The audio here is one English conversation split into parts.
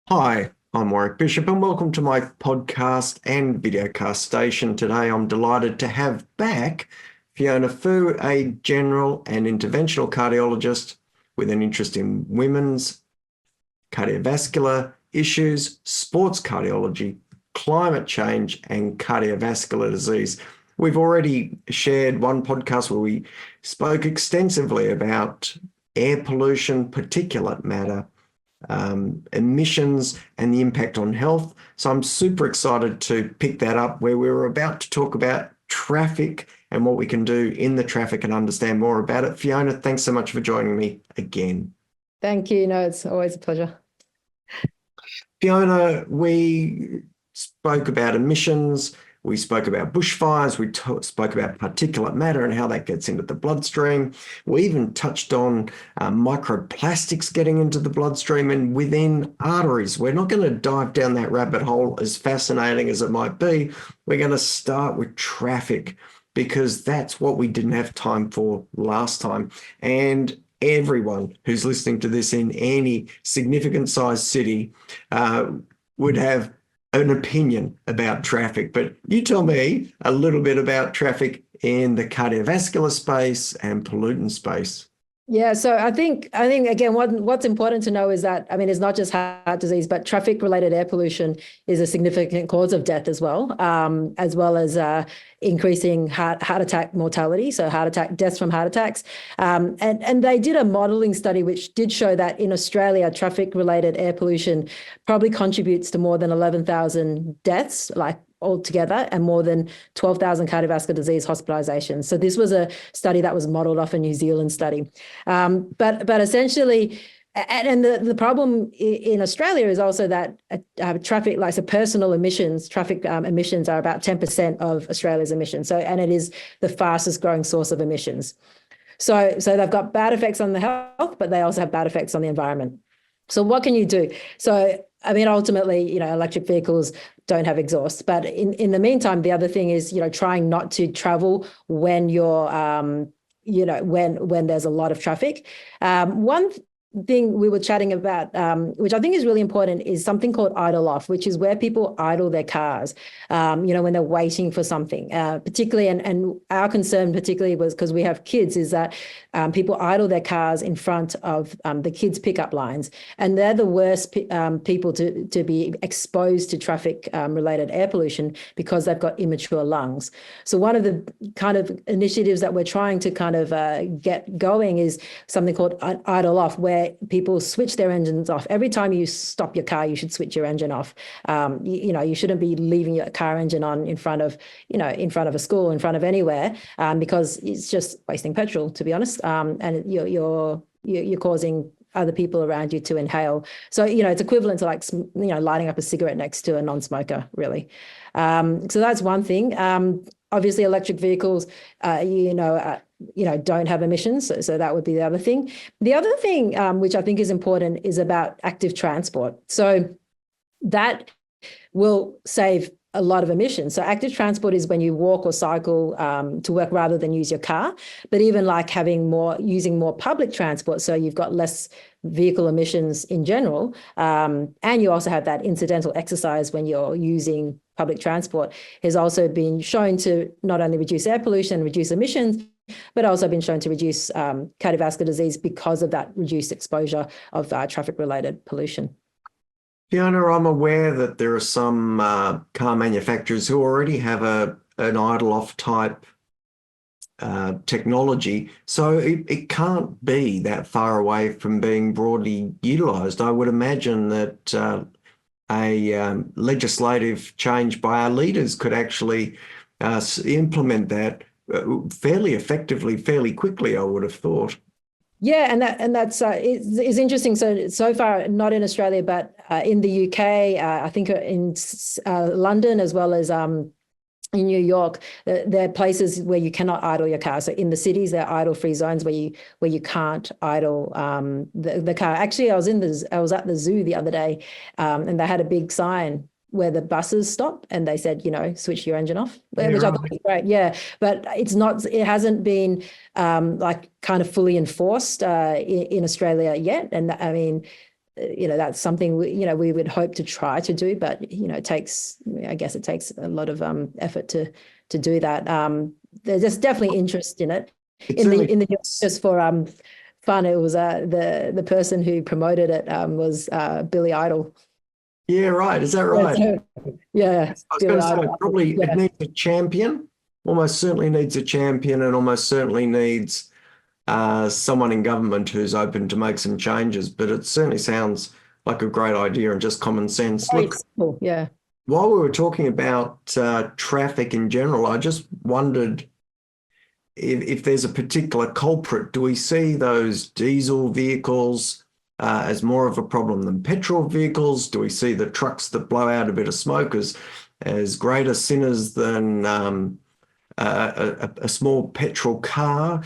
Hi, I'm Warrick Bishop and welcome to my podcast and videocast station. Today I'm delighted to have back Fiona Foo, a general and interventional cardiologist with an interest in women's cardiovascular issues, sports cardiology, climate change and cardiovascular disease. We've already shared one podcast where we spoke extensively about air pollution, particulate matter, emissions and the impact on health. So I'm super excited to pick that up where we were about to talk about traffic and what we can do in the traffic and understand more about it. Fiona, thanks so much for joining me again. Thank you. No, it's always a pleasure. Fiona, we spoke about emissions, we spoke about bushfires, we spoke about particulate matter and how that gets into the bloodstream. We even touched on microplastics getting into the bloodstream and within arteries. We're not going to dive down that rabbit hole, as fascinating as it might be. We're going to start with traffic because that's what we didn't have time for last time. And everyone who's listening to this in any significant sized city would have an opinion about traffic, but you tell me a little bit about traffic in the cardiovascular space and pollutant space. Yeah, so I think again, what's important to know is that, I mean, it's not just heart disease, but traffic-related air pollution is a significant cause of death as well as increasing heart attack mortality, so deaths from heart attacks. And they did a modelling study which did show that in Australia, traffic-related air pollution probably contributes to more than 11,000 deaths, like altogether, and more than 12,000 cardiovascular disease hospitalizations. So this was a study that was modeled off a New Zealand study. But essentially, and the problem in Australia is also that traffic, like so personal emissions, traffic emissions are about 10% of Australia's emissions. So, and it is the fastest growing source of emissions. So they've got bad effects on the health, but they also have bad effects on the environment. So what can you do? So, I mean, ultimately, electric vehicles don't have exhaust. But in the meantime, the other thing is, trying not to travel when you're, when there's a lot of traffic. One thing we were chatting about, which I think is really important, is something called idle off, which is where people idle their cars, when they're waiting for something, particularly, and our concern particularly was because we have kids, is that people idle their cars in front of the kids' pickup lines, and they're the worst people to be exposed to traffic related air pollution because they've got immature lungs. So one of the kind of initiatives that we're trying to kind of get going is something called idle off, where people switch their engines off. Every time you stop your car, you should switch your engine off. You shouldn't be leaving your car engine on in front of a school, in front of anywhere, because it's just wasting petrol, to be honest. And you're causing other people around you to inhale. So, it's equivalent to like, lighting up a cigarette next to a non-smoker, really. So that's one thing. Obviously, electric vehicles, don't have emissions. So that would be the other thing. The other thing, which I think is important, is about active transport. So that will save a lot of emissions. So active transport is when you walk or cycle to work rather than use your car, but even like using more public transport. So you've got less vehicle emissions in general. And you also have that incidental exercise when you're using public transport, has also been shown to not only reduce air pollution, reduce emissions, but also been shown to reduce cardiovascular disease because of that reduced exposure of traffic-related pollution. Fiona, I'm aware that there are some car manufacturers who already have an idle-off type technology, so it can't be that far away from being broadly utilised. I would imagine that a legislative change by our leaders could actually implement that fairly effectively, fairly quickly, I would have thought. Yeah, and that's is interesting. So far, not in Australia, but in the UK, I think in London, as well as in New York, there are places where you cannot idle your car. So in the cities, there are idle-free zones where you can't idle the car. Actually, I was at the zoo the other day, and they had a big sign where the buses stop, and they said, switch your engine off, Yeah, which I right. thought was great. Yeah, but it hasn't been like kind of fully enforced in Australia yet. And I mean, that's something we would hope to try to do, but it takes a lot of effort to do that. There's definitely interest in it. It's In certainly the just for fun, it was the person who promoted it was Billy Idol. yeah, right. Is that right? Yeah, I was Billy going to say Idol. probably it Yeah. needs a champion. Almost certainly needs a champion, and almost certainly needs someone in government who's open to make some changes. But it certainly sounds like a great idea and just common sense. Very Look, simple, yeah. while we were talking about traffic in general, I just wondered if there's a particular culprit. Do we see those diesel vehicles as more of a problem than petrol vehicles? Do we see the trucks that blow out a bit of smoke as greater sinners than a small petrol car?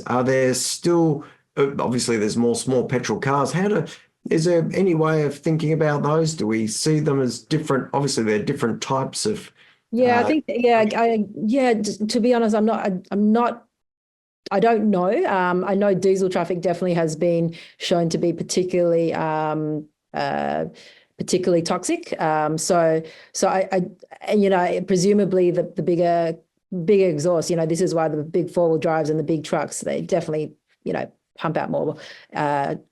Are there still, obviously there's more small petrol cars. Is there any way of thinking about those? Do we see them as different? Obviously they're different types of. Yeah, I think, to be honest, I don't know. I know diesel traffic definitely has been shown to be particularly toxic. So presumably the bigger exhaust, this is why the big four-wheel drives and the big trucks, they definitely, pump out more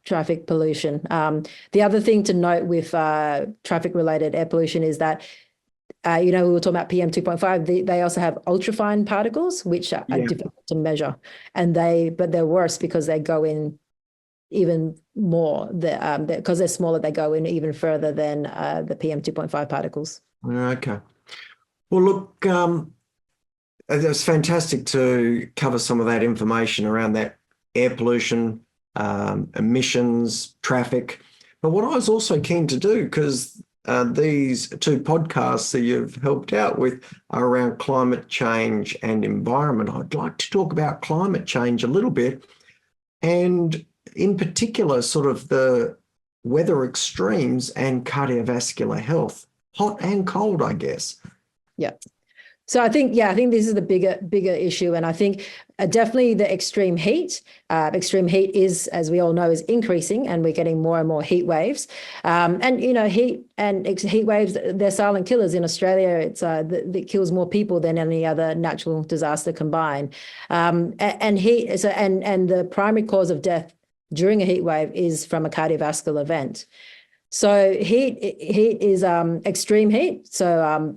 traffic pollution. The other thing to note with traffic-related air pollution is that we were talking about PM 2.5. They also have ultrafine particles, which are difficult to measure, but they're worse because they go in even more. Because they're smaller, they go in even further than the PM 2.5 particles. Okay. Well, look, it was fantastic to cover some of that information around that air pollution, emissions, traffic. But what I was also keen to do, because these two podcasts that you've helped out with are around climate change and environment. I'd like to talk about climate change a little bit, and in particular, sort of the weather extremes and cardiovascular health, hot and cold, I guess. Yeah. So I think this is the bigger issue. And I think definitely the extreme heat. Extreme heat is, as we all know, is increasing, and we're getting more and more heat waves. Heat waves, they're silent killers in Australia. It kills more people than any other natural disaster combined. And the primary cause of death during a heat wave is from a cardiovascular event. So heat is extreme heat. So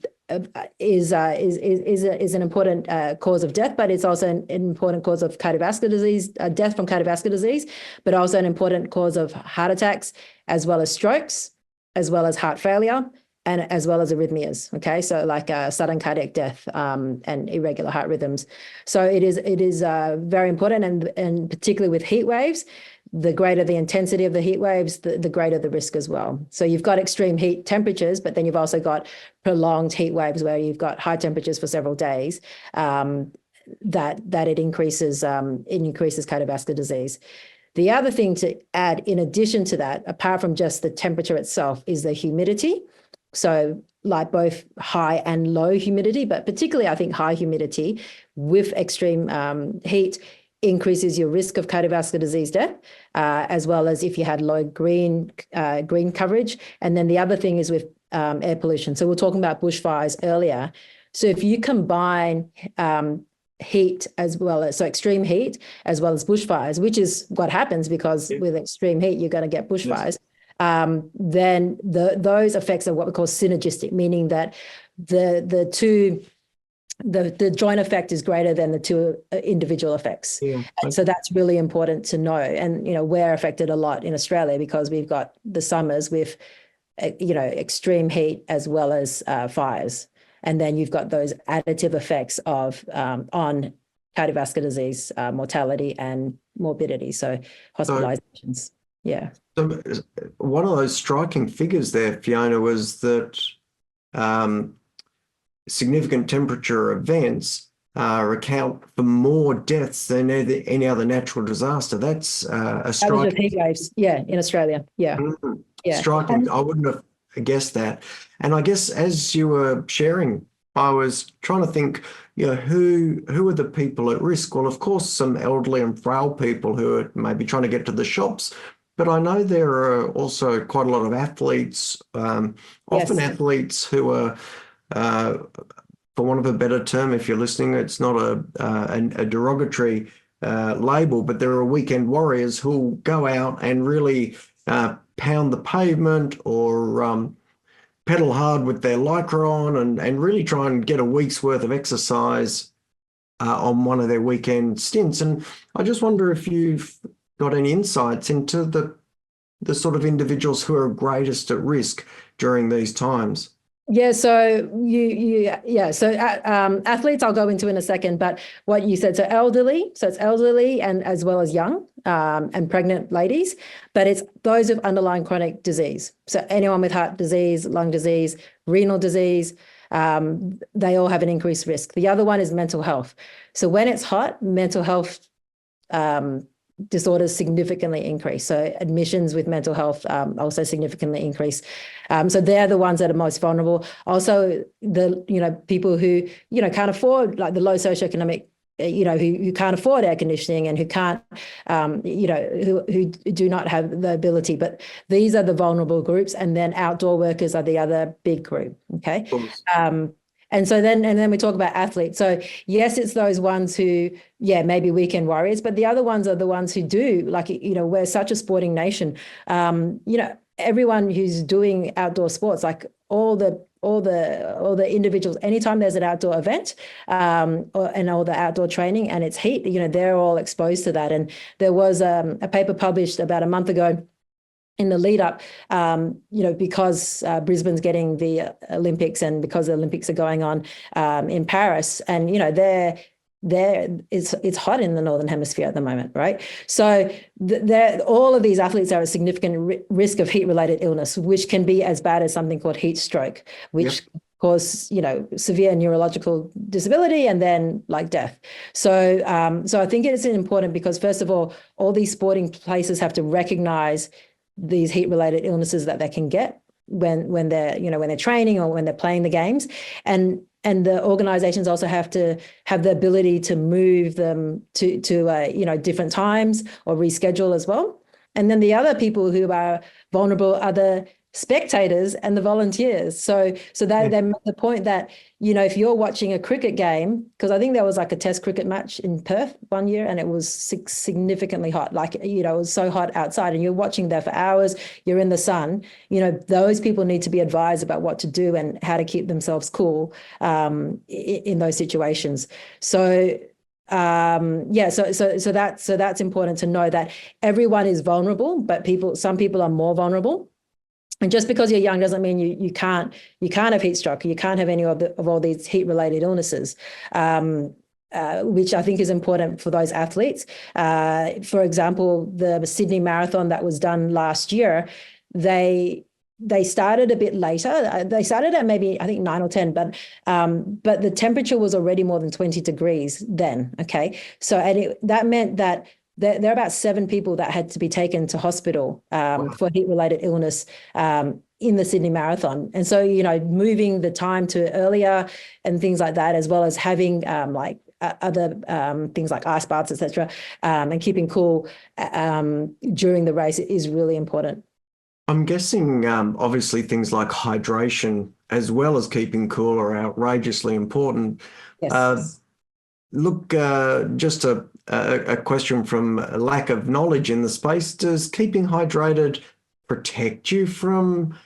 is an important cause of death, but it's also an important cause of cardiovascular disease, death from cardiovascular disease, but also an important cause of heart attacks, as well as strokes, as well as heart failure, and as well as arrhythmias. Okay, so like sudden cardiac death and irregular heart rhythms. So it is very important, and particularly with heat waves, the greater the intensity of the heat waves, the greater the risk as well. So you've got extreme heat temperatures, but then you've also got prolonged heat waves where you've got high temperatures for several days. That it increases cardiovascular disease. The other thing to add in addition to that, apart from just the temperature itself, is the humidity. So like both high and low humidity, but particularly I think high humidity with extreme heat increases your risk of cardiovascular disease death, as well as if you had low green coverage. And then the other thing is with air pollution. So we're talking about bushfires earlier. So if you combine heat extreme heat as well as bushfires, which is what happens because with extreme heat, you're going to get bushfires. Yes. Then those effects are what we call synergistic, meaning that the joint effect is greater than the two individual effects. Yeah. And so that's really important to know. And, we're affected a lot in Australia because we've got the summers with, extreme heat as well as fires. And then you've got those additive effects of on cardiovascular disease, mortality and morbidity. So hospitalizations. Yeah. So one of those striking figures there, Fiona, was that significant temperature events account for more deaths than any other natural disaster. That's a striking. Heat waves, in Australia, yeah. Striking. I wouldn't have guess that. And I guess as you were sharing, I was trying to think, who are the people at risk? Well, of course, some elderly and frail people who are maybe trying to get to the shops, but I know there are also quite a lot of athletes, often Yes. athletes who are, for want of a better term, if you're listening, it's not a derogatory label, but there are weekend warriors who'll go out and really pound the pavement or pedal hard with their lycra on and really try and get a week's worth of exercise on one of their weekend stints. And I just wonder if you've got any insights into the sort of individuals who are greatest at risk during these times. Yeah, so athletes I'll go into in a second, but what you said, so it's elderly and as well as young and pregnant ladies, but it's those with underlying chronic disease. So anyone with heart disease, lung disease, renal disease, they all have an increased risk. The other one is mental health. So when it's hot, mental health disorders significantly increase. So admissions with mental health also significantly increase. So they're the ones that are most vulnerable. Also, the people who can't afford, like the low socioeconomic, who can't afford air conditioning and who can't, who do not have the ability. But these are the vulnerable groups, and then outdoor workers are the other big group. Okay. And then we talk about athletes. So yes, it's those ones who, maybe weekend warriors, but the other ones are the ones who do, like, we're such a sporting nation. Everyone who's doing outdoor sports, like all the individuals, anytime there's an outdoor event and all the outdoor training and it's heat, they're all exposed to that. And there was a paper published about a month ago in the lead up, because Brisbane's getting the Olympics and because the Olympics are going on in Paris, and it's hot in the Northern Hemisphere at the moment, right? So all of these athletes are at significant risk of heat-related illness, which can be as bad as something called heat stroke, which cause severe neurological disability and then like death. So I think it's important because first of all these sporting places have to recognize these heat-related illnesses that they can get when they're training or when they're playing the games, and the organizations also have to have the ability to move them to different times or reschedule as well. And then the other people who are vulnerable are the spectators and the volunteers. So that they make the point that, if you're watching a cricket game, because I think there was like a test cricket match in Perth one year and it was significantly hot, like, it was so hot outside and you're watching there for hours, you're in the sun, those people need to be advised about what to do and how to keep themselves cool in those situations. So so that's important to know, that everyone is vulnerable, but some people are more vulnerable. And just because you're young doesn't mean you can't have heat stroke, you can't have any of all these heat-related illnesses, which I think is important for those athletes. For example, the Sydney Marathon that was done last year, they started a bit later. They started at maybe, I think, 9 or 10, but the temperature was already more than 20 degrees then. Okay, so that meant that there are about 7 people that had to be taken to hospital for heat-related illness in the Sydney Marathon. And so, moving the time to earlier and things like that, as well as having other things like ice baths, etc., and keeping cool during the race is really important. I'm guessing, obviously, things like hydration as well as keeping cool are outrageously important. Yes. Look, just a question from a lack of knowledge in the space. Does keeping hydrated protect you from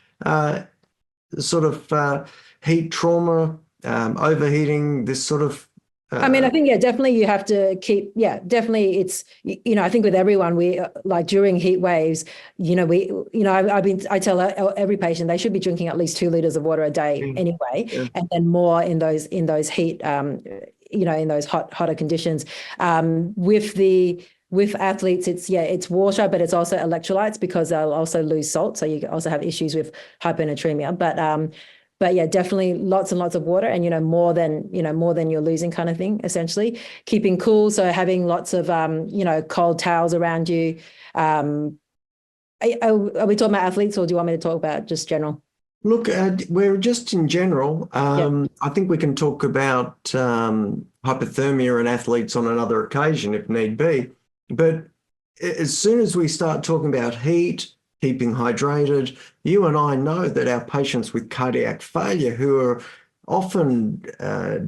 sort of heat trauma, overheating, this sort of? I mean, I think, definitely you have to keep, definitely it's, I think with everyone, we like during heat waves, I tell every patient they should be drinking at least 2 liters of water a day anyway, and then more in those heat, in those hotter conditions. With athletes, it's water, but it's also electrolytes because they'll also lose salt. So you also have issues with hyponatremia, but yeah, definitely lots and lots of water, and more than you're losing, kind of thing. Essentially, keeping cool, so having lots of cold towels around you. Are we talking about athletes, or do you want me to talk about just general? Look, we're just in general. Yeah. I think we can talk about hypothermia and athletes on another occasion if need be. But as soon as we start talking about heat, keeping hydrated, you and I know that our patients with cardiac failure who are often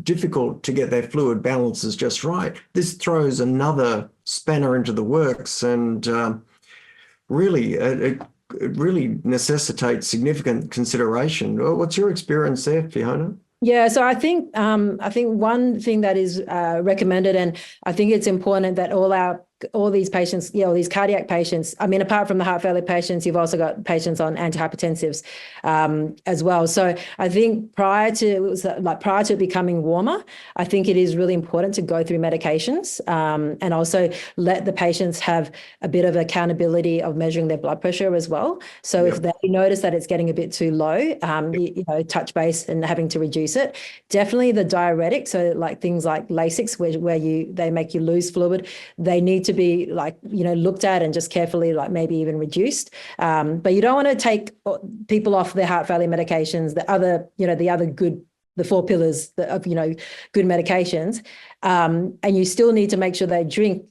difficult to get their fluid balances just right, this throws another spanner into the works and really it really necessitates significant consideration. What's your experience there, Fiona? Yeah, so I think one thing that is recommended, and I think it's important that all these patients, these cardiac patients. I mean, apart from the heart failure patients, you've also got patients on antihypertensives as well. So I think prior to it becoming warmer, I think it is really important to go through medications and also let the patients have a bit of accountability of measuring their blood pressure as well. So if they notice that it's getting a bit too low, touch base and having to reduce it. Definitely the diuretic, so like things like Lasix, where they make you lose fluid, they need to be looked at and just carefully maybe even reduced. But you don't want to take people off their heart failure medications, the four pillars of good medications, and you still need to make sure they drink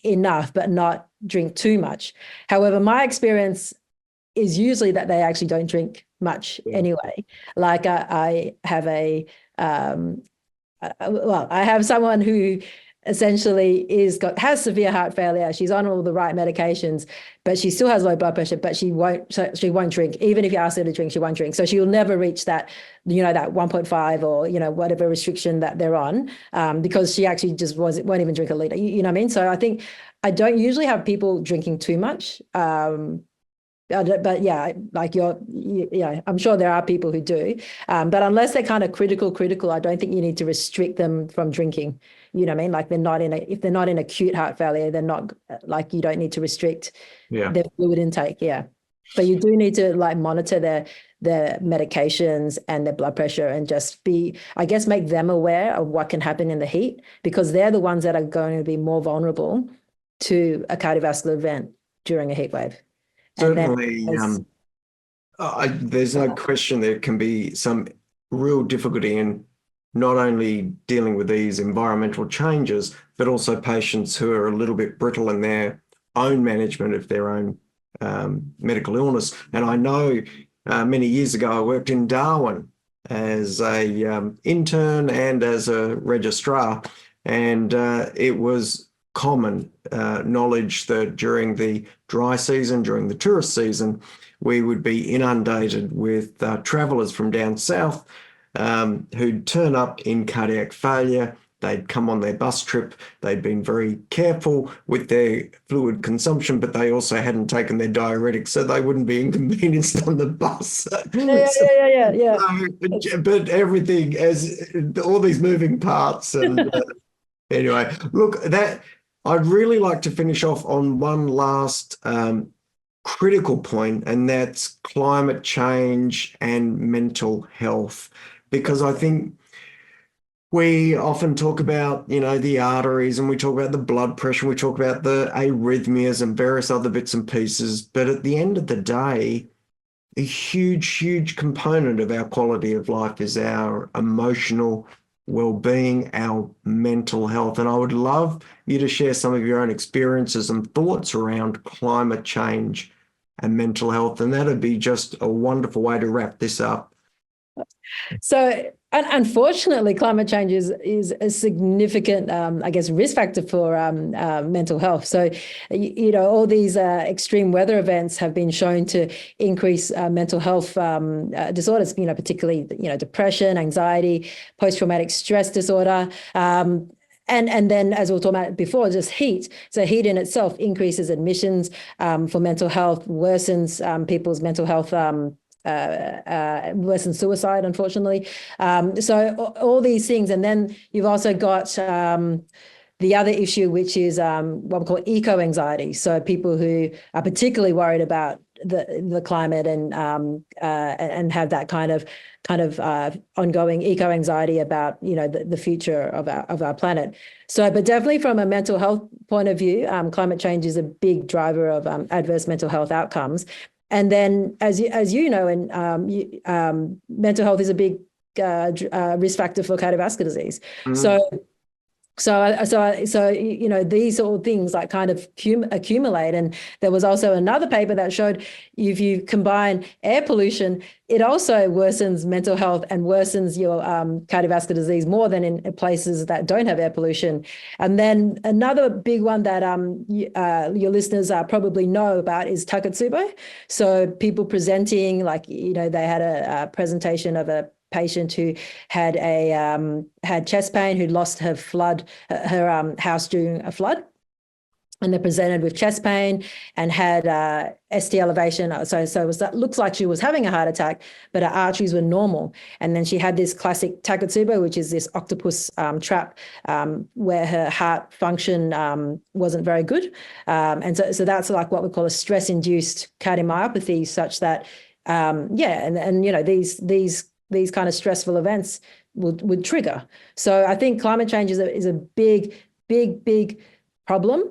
enough but not drink too much. However, my experience is usually that they actually don't drink much anyway. Like I have I have someone who essentially has severe heart failure. She's on all the right medications, but she still has low blood pressure, but she won't drink. Even if you ask her to drink, she won't drink. So she will never reach that, that 1.5 or, whatever restriction that they're on, because she actually just won't even drink a liter. You know what I mean? So I think I don't usually have people drinking too much. But yeah, I'm sure there are people who do. But unless they're kind of critical, I don't think you need to restrict them from drinking. You know what I mean? Like if they're not in acute heart failure, they're not you don't need to restrict their fluid intake. Yeah. But you do need to monitor their medications and their blood pressure and just make them aware of what can happen in the heat, because they're the ones that are going to be more vulnerable to a cardiovascular event during a heat wave. Certainly, there's no question there can be some real difficulty in not only dealing with these environmental changes, but also patients who are a little bit brittle in their own management of their own medical illness. And I know many years ago, I worked in Darwin as a intern and as a registrar, and it was common knowledge that during the dry season, during the tourist season, we would be inundated with travellers from down south who'd turn up in cardiac failure. They'd come on their bus trip. They'd been very careful with their fluid consumption, but they also hadn't taken their diuretics, so they wouldn't be inconvenienced on the bus. Yeah. But everything, as all these moving parts, and anyway, look, I'd really like to finish off on one last critical point, and that's climate change and mental health, because I think we often talk about, the arteries, and we talk about the blood pressure, and we talk about the arrhythmias and various other bits and pieces. But at the end of the day, a huge component of our quality of life is our emotional well-being, our mental health. And I would love you to share some of your own experiences and thoughts around climate change and mental health. And that'd be just a wonderful way to wrap this up. So unfortunately, climate change is a significant, risk factor for mental health. So, all these extreme weather events have been shown to increase mental health disorders, particularly, depression, anxiety, post-traumatic stress disorder. And then, as we were talking about before, just heat. So heat in itself increases admissions for mental health, worsens people's mental health, worse than suicide, unfortunately. So all these things. And then you've also got the other issue, which is what we call eco-anxiety. So people who are particularly worried about the climate and have that kind of ongoing eco-anxiety about the future of our planet. So, but definitely from a mental health point of view, climate change is a big driver of adverse mental health outcomes. And then, as you know, and mental health is a big risk factor for cardiovascular disease. So, you know, these all things like kind of accumulate. And there was also another paper that showed if you combine air pollution, it also worsens mental health and worsens your cardiovascular disease more than in places that don't have air pollution. And then another big one that your listeners probably know about is Takotsubo. So people presenting, like, you know, they had a presentation of a patient who had had chest pain, who'd lost her house during a flood, and they presented with chest pain and had ST elevation. So looks like she was having a heart attack, but her arteries were normal. And then she had this classic Takotsubo, which is this octopus trap, where her heart function wasn't very good, and so that's like what we call a stress-induced cardiomyopathy, such that and you know, these kind of stressful events would trigger. So I think climate change is a big problem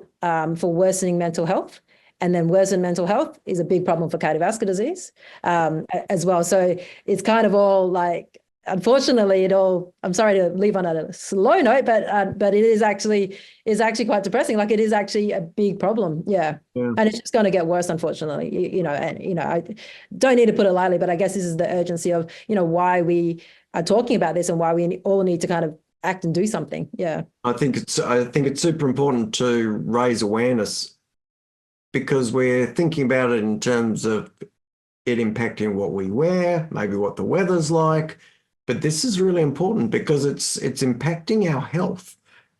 for worsening mental health. And then worsened mental health is a big problem for cardiovascular disease as well. So it's kind of all like, unfortunately, I'm sorry to leave on a slow note, but it is actually quite depressing. Like, it is actually a big problem. Yeah. And it's just going to get worse, unfortunately, you know, and, you know, I don't need to put it lightly, but I guess this is the urgency of, you know, why we are talking about this and why we all need to kind of act and do something. Yeah. I think it's super important to raise awareness, because we're thinking about it in terms of it impacting what we wear, maybe what the weather's like. But this is really important because it's impacting our health.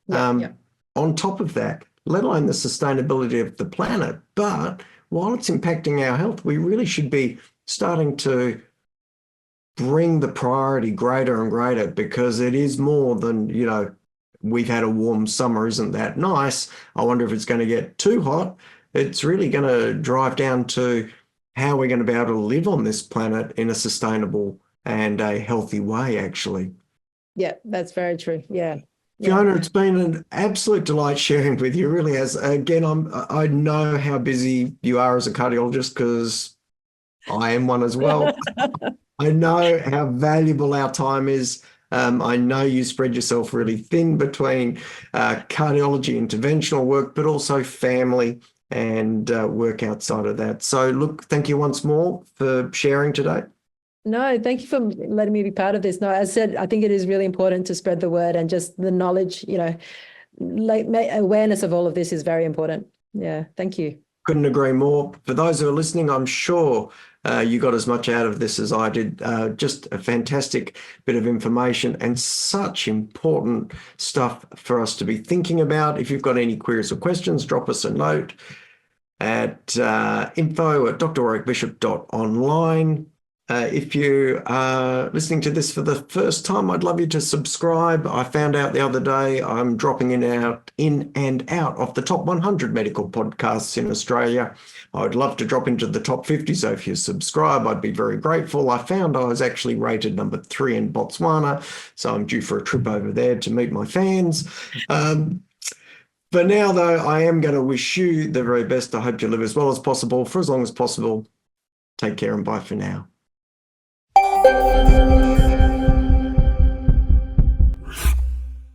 On top of that, let alone the sustainability of the planet. But while it's impacting our health, we really should be starting to bring the priority greater and greater, because it is more than, you know, we've had a warm summer, isn't that nice? I wonder if it's going to get too hot. It's really going to drive down to how we're going to be able to live on this planet in a sustainable and a healthy way, actually. Yeah, that's very true. Yeah. Fiona, it's been an absolute delight sharing with you. It really has. Again, I know how busy you are as a cardiologist, because I am one as well. I know how valuable our time is. I know you spread yourself really thin between cardiology, interventional work, but also family and work outside of that. So look, thank you once more for sharing today. No, thank you for letting me be part of this. No, as I said, I think it is really important to spread the word, and just the knowledge, you know, like awareness of all of this is very important. Yeah, thank you. Couldn't agree more. For those who are listening, I'm sure you got as much out of this as I did. Just a fantastic bit of information and such important stuff for us to be thinking about. If you've got any queries or questions, drop us a note at info@drwarrickbishop.online. If you are listening to this for the first time, I'd love you to subscribe. I found out the other day I'm dropping in and out of the top 100 medical podcasts in Australia. I would love to drop into the top 50, so if you subscribe, I'd be very grateful. I found I was actually rated number 3 in Botswana, so I'm due for a trip over there to meet my fans. For now, though, I am going to wish you the very best. I hope you live as well as possible for as long as possible. Take care and bye for now.